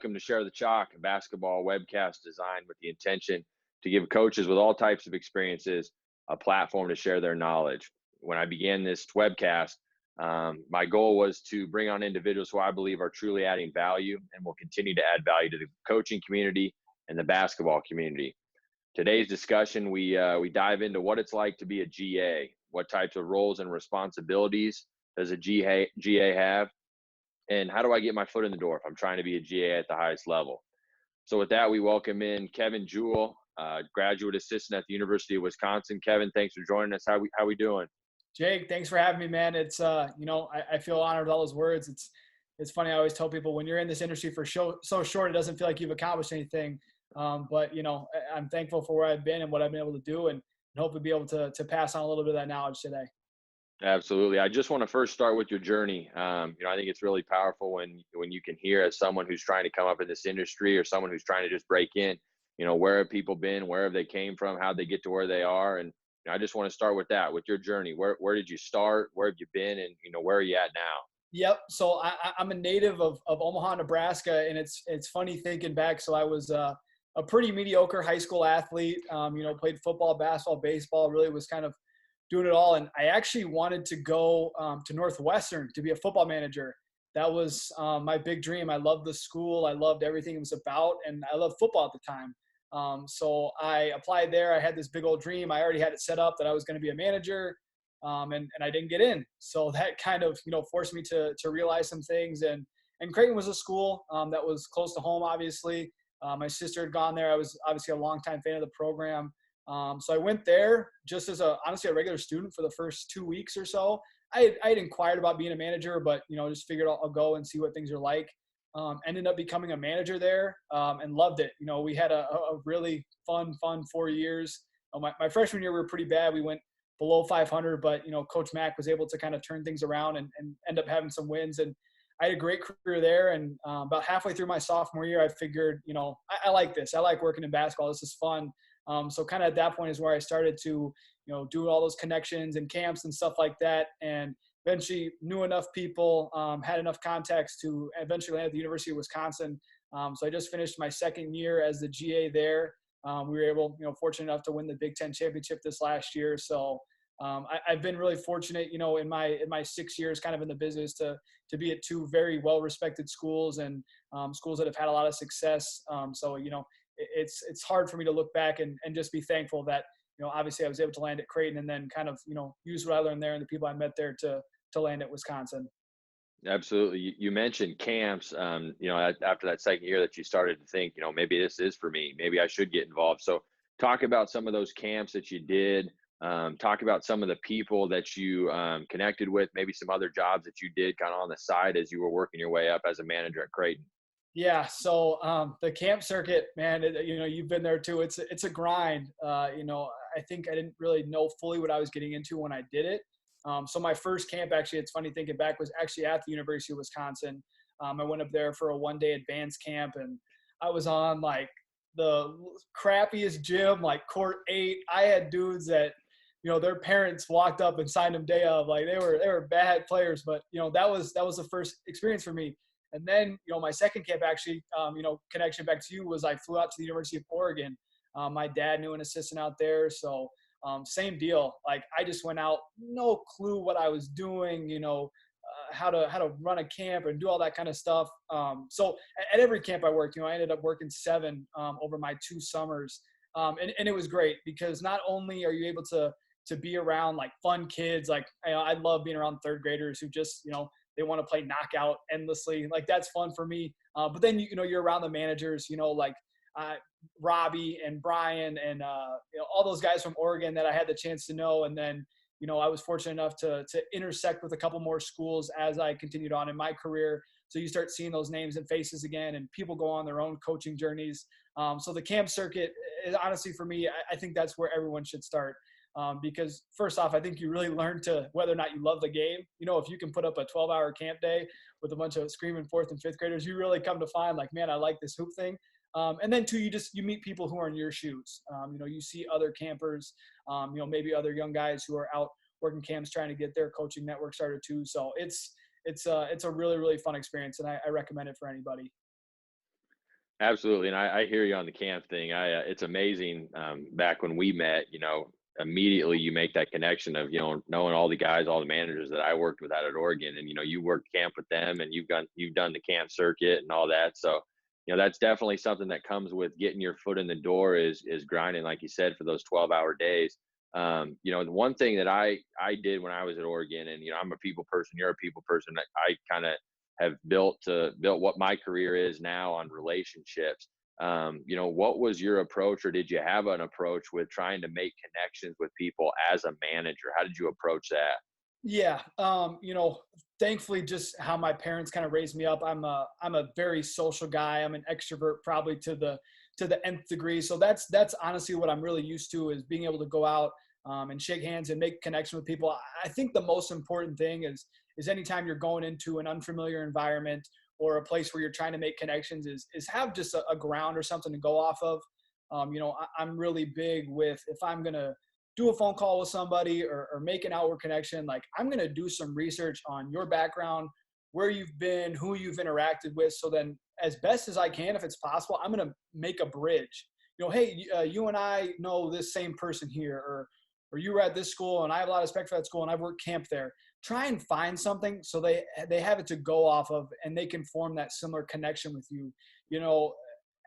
welcome to Share the Chalk, a basketball webcast designed with the intention to give coaches with all types of experiences a platform to share their knowledge. When I began this webcast, my goal was to bring on individuals who I believe are truly adding value and will continue to add value to the coaching community and the basketball community. Today's discussion, we dive into what it's like to be a GA, what types of roles and responsibilities does a GA have, and how do I get my foot in the door if I'm trying to be a GA at the highest level. So with that, we welcome in Kevin Jewell, graduate assistant at the University of Wisconsin. Kevin, thanks for joining us. How we doing? Jake, thanks for having me, man. It's I feel honored with all those words. It's funny. I always tell people when you're in this industry for so short, it doesn't feel like you've accomplished anything. But I'm thankful for where I've been and what I've been able to do, and hopefully be able to pass on a little bit of that knowledge today. Absolutely. I just want to first start with your journey. I think it's really powerful when you can hear, as someone who's trying to come up in this industry or someone who's trying to just break in, where have people been, where have they came from, how'd they get to where they are. And I just want to start with that, with your journey. Where did you start? Where have you been? And, where are you at now? Yep. So I'm a native of Omaha, Nebraska. And it's funny thinking back. So I was a pretty mediocre high school athlete, played football, basketball, baseball, really was kind of doing it all. And I actually wanted to go to Northwestern to be a football manager. That was my big dream. I loved the school. I loved everything it was about. And I loved football at the time. So I applied there. I had this big old dream. I already had it set up that I was going to be a manager, and I didn't get in. So that kind of, forced me to realize some things. And Creighton was a school that was close to home, obviously. My sister had gone there. I was obviously a longtime fan of the program. So I went there just as honestly a regular student for the first 2 weeks or so. I had inquired about being a manager, but, just figured I'll go and see what things are like. Ended up becoming a manager there and loved it. We had a really fun 4 years. My freshman year, we were pretty bad. We went below 500, but, Coach Mack was able to kind of turn things around and end up having some wins. And I had a great career there. And about halfway through my sophomore year, I figured, I like this. I like working in basketball. This is fun. So kind of at that point is where I started to, do all those connections and camps and stuff like that. And eventually knew enough people, had enough contacts to eventually land at the University of Wisconsin. So I just finished my second year as the GA there. We were able, fortunate enough to win the Big Ten championship this last year. So I've been really fortunate, in my 6 years kind of in the business to be at two very well-respected schools and schools that have had a lot of success. So, it's hard for me to look back and just be thankful that, obviously I was able to land at Creighton and then kind of, use what I learned there and the people I met there to land at Wisconsin. Absolutely. You mentioned camps, after that second year that you started to think, maybe this is for me, maybe I should get involved. So talk about some of those camps that you did. Talk about some of the people that you connected with, maybe some other jobs that you did kind of on the side as you were working your way up as a manager at Creighton. Yeah. So the camp circuit, man, you've been there too. It's a grind. I think I didn't really know fully what I was getting into when I did it. So my first camp, actually, it's funny thinking back, was actually at the University of Wisconsin. I went up there for a one-day advanced camp, and I was on like the crappiest gym, like court 8. I had dudes that, their parents walked up and signed them day of, like they were bad players, but that was the first experience for me. And then, my second camp actually, connection back to you was I flew out to the University of Oregon. My dad knew an assistant out there. So same deal. Like I just went out, no clue what I was doing, how to run a camp and do all that kind of stuff. So at every camp I worked, I ended up working 7 over my 2 summers. And it was great because not only are you able to be around like fun kids, like I love being around third graders who just, they want to play knockout endlessly. Like that's fun for me. But then, you're around the managers, like Robbie and Brian and, all those guys from Oregon that I had the chance to know. And then, I was fortunate enough to intersect with a couple more schools as I continued on in my career. So you start seeing those names and faces again, and people go on their own coaching journeys. So the camp circuit is honestly for me, I think that's where everyone should start. Because first off, I think you really learn to whether or not you love the game. If you can put up a 12-hour camp day with a bunch of screaming 4th and 5th graders, you really come to find like, man, I like this hoop thing. And then 2, you meet people who are in your shoes. You see other campers, maybe other young guys who are out working camps trying to get their coaching network started too. So it's a really, really fun experience, and I recommend it for anybody. Absolutely, and I hear you on the camp thing. It's amazing. Back when we met, immediately you make that connection of knowing all the guys, all the managers that I worked with out at Oregon, and you worked camp with them, and you've done the camp circuit and all that. So, that's definitely something that comes with getting your foot in the door is grinding, like you said, for those 12-hour days. The one thing that I did when I was at Oregon, and I'm a people person, you're a people person. I kind of have built what my career is now on relationships. What was your approach, or did you have an approach with trying to make connections with people as a manager? How did you approach that? Yeah, thankfully, just how my parents kind of raised me up. I'm a very social guy. I'm an extrovert, probably to the nth degree. So that's honestly what I'm really used to, is being able to go out and shake hands and make connection with people. I think the most important thing is anytime you're going into an unfamiliar environment or a place where you're trying to make connections, is have just a ground or something to go off of. I'm really big with, if I'm gonna do a phone call with somebody, or make an outward connection, like, I'm going to do some research on your background, where you've been, who you've interacted with. So then, as best as I can, if it's possible, I'm going to make a bridge. Hey, you and I know this same person here, or you were at this school and I have a lot of respect for that school and I've worked camp there. Try and find something so they have it to go off of, and they can form that similar connection with you. You know,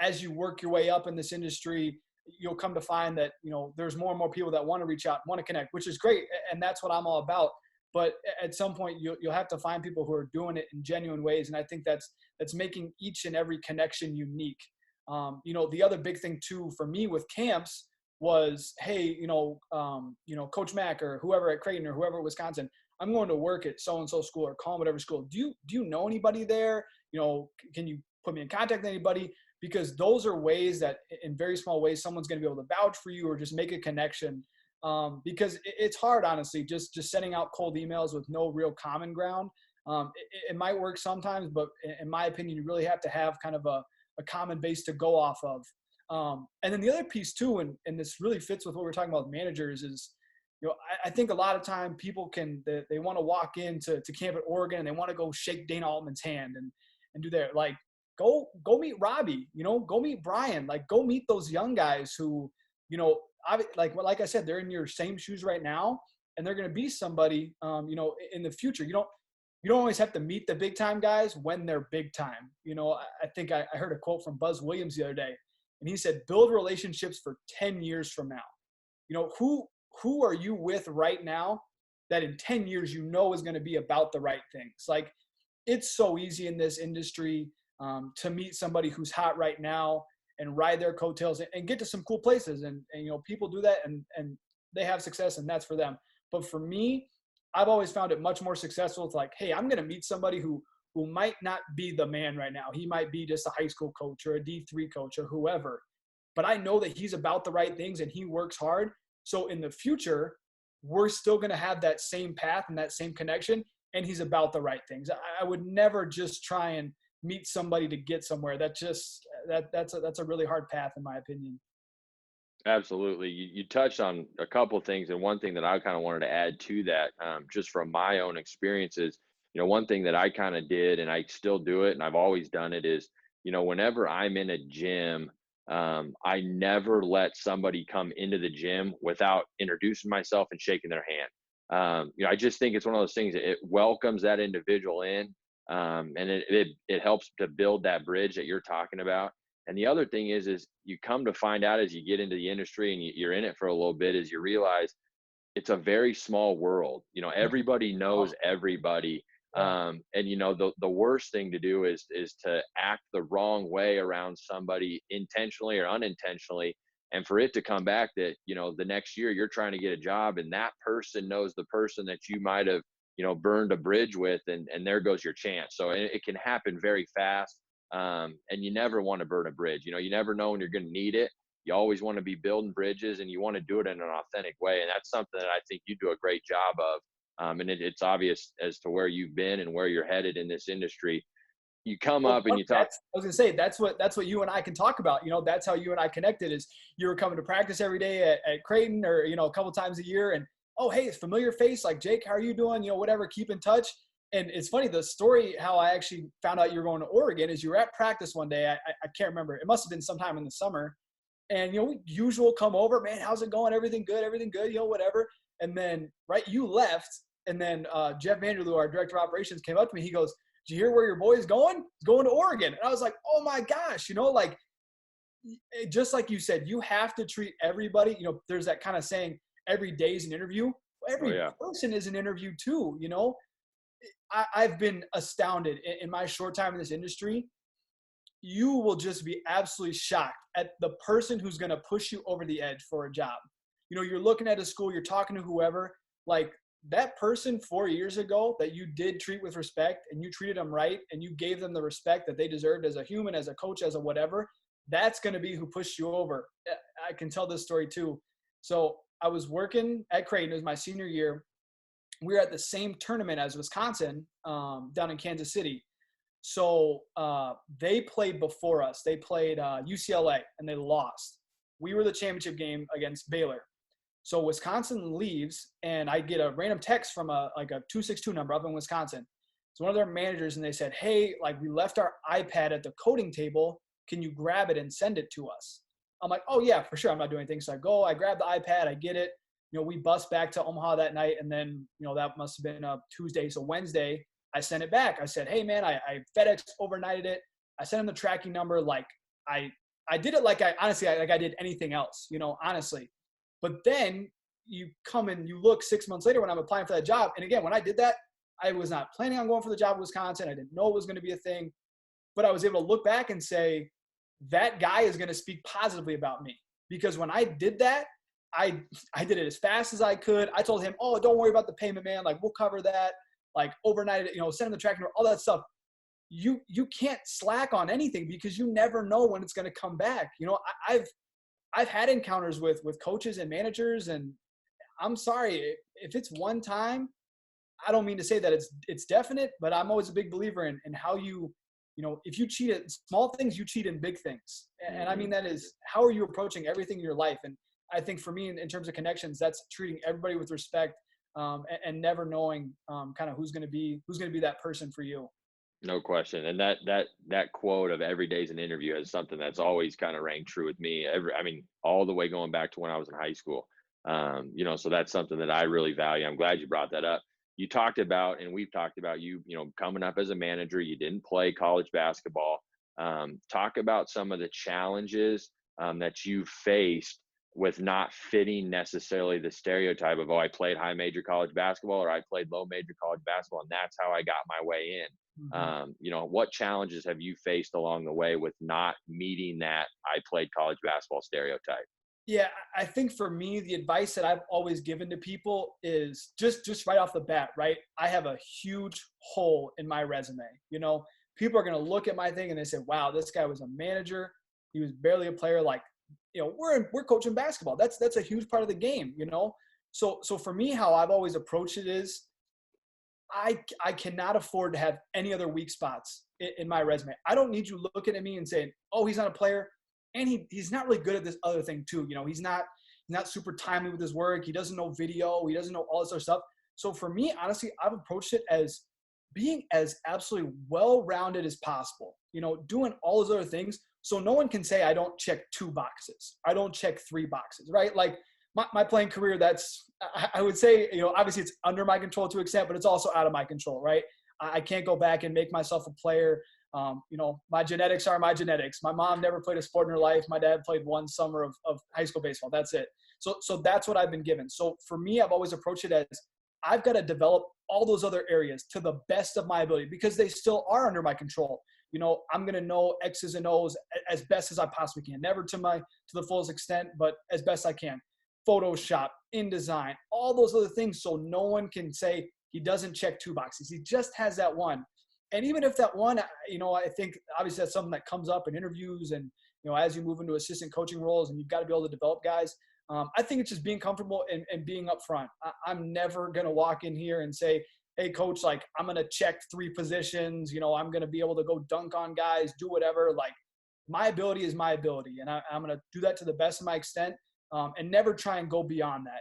as you work your way up in this industry, you'll come to find that there's more and more people that want to reach out, want to connect, which is great, and that's what I'm all about. But at some point, you'll have to find people who are doing it in genuine ways, and I think that's making each and every connection unique. The other big thing too for me with camps was, hey, Coach Mack or whoever at Creighton or whoever at Wisconsin, I'm going to work at so and so school, or call whatever school. Do you know anybody there? Can you put me in contact with anybody? Because those are ways that, in very small ways, someone's going to be able to vouch for you or just make a connection. Because it's hard, honestly, just sending out cold emails with no real common ground. It might work sometimes, but in my opinion, you really have to have kind of a common base to go off of. And then the other piece too, and this really fits with what we're talking about with managers, is, I think a lot of time people they want to walk into camp at Oregon and they want to go shake Dana Altman's hand and do their, like, go meet Robbie, go meet Brian, like, go meet those young guys who, like I said, they're in your same shoes right now, and they're going to be somebody, in the future. You don't always have to meet the big time guys when they're big time. I think I heard a quote from Buzz Williams the other day, and he said, build relationships for 10 years from now. Who are you with right now that in 10 years, is going to be about the right things? Like, it's so easy in this industry to meet somebody who's hot right now and ride their coattails and get to some cool places. And people do that and they have success, and that's for them. But for me, I've always found it much more successful. It's like, hey, I'm going to meet somebody who might not be the man right now. He might be just a high school coach or a D3 coach or whoever, but I know that he's about the right things and he works hard. So in the future, we're still going to have that same path and that same connection, and he's about the right things. I would never just try and meet somebody to get somewhere. That's a really hard path, in my opinion. Absolutely. You touched on a couple of things, and one thing that I kind of wanted to add to that, just from my own experiences, one thing that I kind of did, and I still do it, and I've always done it, is, whenever I'm in a gym, I never let somebody come into the gym without introducing myself and shaking their hand. I just think it's one of those things that it welcomes that individual in, and it helps to build that bridge that you're talking about. And the other thing is you come to find out as you get into the industry and you're in it for a little bit, is you realize it's a very small world. Everybody knows everybody. Yeah. And the worst thing to do is to act the wrong way around somebody, intentionally or unintentionally, and for it to come back that the next year you're trying to get a job and that person knows the person that you might have burned a bridge with, and there goes your chance. So it can happen very fast. And you never want to burn a bridge. You never know when you're going to need it. You always want to be building bridges, and you want to do it in an authentic way. And that's something that I think you do a great job of. And it's obvious as to where you've been and where you're headed in this industry. You come Well, up and you talk. I was gonna say, that's what you and I can talk about. That's how you and I connected. Is you were coming to practice every day at Creighton, or a couple times a year, and, oh, hey, it's familiar face, like, Jake, how are you doing? Whatever, keep in touch. And it's funny, the story how I actually found out you were going to Oregon is you were at practice one day. I can't remember. It must have been sometime in the summer. And, we usual come over, man, how's it going? Everything good, whatever. And then, right, you left. And then Jeff Vanderloo, our director of operations, came up to me. He goes, did you hear where your boy's going? He's going to Oregon. And I was like, oh my gosh, like, just like you said, you have to treat everybody, there's that kind of saying, every day is an interview. Every person is an interview too, I've been astounded in my short time in this industry. You will just be absolutely shocked at the person who's going to push you over the edge for a job. You're looking at a school, you're talking to whoever, like that person 4 years ago that you did treat with respect and you treated them right and you gave them the respect that they deserved as a human, as a coach, as a whatever, that's going to be who pushed you over. I can tell this story too. So I was working at Creighton. It was my senior year. We were at the same tournament as Wisconsin down in Kansas City. So they played before us. They played UCLA and they lost. We were the championship game against Baylor. So Wisconsin leaves and I get a random text from a 262 number up in Wisconsin. It's one of their managers and they said, hey, like we left our iPad at the coding table. Can you grab it and send it to us? I'm like, oh yeah, for sure. I'm not doing anything. So I grab the iPad, I get it. We bus back to Omaha that night. And then, that must have been a Tuesday. So Wednesday, I sent it back. I said, hey man, I FedEx overnighted it. I sent him the tracking number. Like I did it like I did anything else, honestly. But then you come and you look 6 months later when I'm applying for that job. And again, when I did that, I was not planning on going for the job in Wisconsin. I didn't know it was going to be a thing, but I was able to look back and say, that guy is going to speak positively about me. Because when I did that, I did it as fast as I could. I told him, oh, don't worry about the payment, man. Like, we'll cover that. Like, overnight, send him the tracking number, all that stuff. You can't slack on anything because you never know when it's going to come back. I've had encounters with coaches and managers, and I'm sorry, if it's one time, I don't mean to say that it's definite, but I'm always a big believer in how if you cheat at small things, you cheat in big things. And I mean, that is, how are you approaching everything in your life? And I think for me, in terms of connections, that's treating everybody with respect and never knowing kind of who's going to be that person for you. No question. And that quote of every day's an interview is something that's always kind of rang true with me. All the way going back to when I was in high school. So that's something that I really value. I'm glad you brought that up. You talked about, and we've talked about you coming up as a manager, you didn't play college basketball. Talk about some of the challenges that you faced with not fitting necessarily the stereotype of, oh, I played high major college basketball or I played low major college basketball, and that's how I got my way in. Mm-hmm. What challenges have you faced along the way with not meeting that I played college basketball stereotype? Yeah, I think for me, the advice that I've always given to people is just right off the bat, right? I have a huge hole in my resume. People are going to look at my thing and they say, wow, this guy was a manager. He was barely a player. Like, we're coaching basketball. That's a huge part of the game, So for me, how I've always approached it is I cannot afford to have any other weak spots in my resume. I don't need you looking at me and saying, oh, he's not a player. And he's not really good at this other thing too. He's not super timely with his work. He doesn't know video. He doesn't know all this other stuff. So for me, honestly, I've approached it as being as absolutely well-rounded as possible, doing all those other things. So no one can say I don't check 2 boxes. I don't check 3 boxes, right? Like my playing career, I would say, obviously it's under my control to an extent, but it's also out of my control, right? I can't go back and make myself a player. My genetics are my genetics. My mom never played a sport in her life. My dad played 1 summer of high school baseball. That's it. So that's what I've been given. So for me, I've always approached it as I've got to develop all those other areas to the best of my ability because they still are under my control. I'm going to know X's and O's as best as I possibly can. Never to the fullest extent, but as best I can. Photoshop, InDesign, all those other things. So no one can say he doesn't check 2 boxes. He just has that one. And even if that one, I think obviously that's something that comes up in interviews and, as you move into assistant coaching roles and you've got to be able to develop guys. I think it's just being comfortable and being upfront. I'm never going to walk in here and say, hey, coach, like I'm going to check 3 positions. I'm going to be able to go dunk on guys, do whatever. Like my ability is my ability. And I'm going to do that to the best of my extent and never try and go beyond that.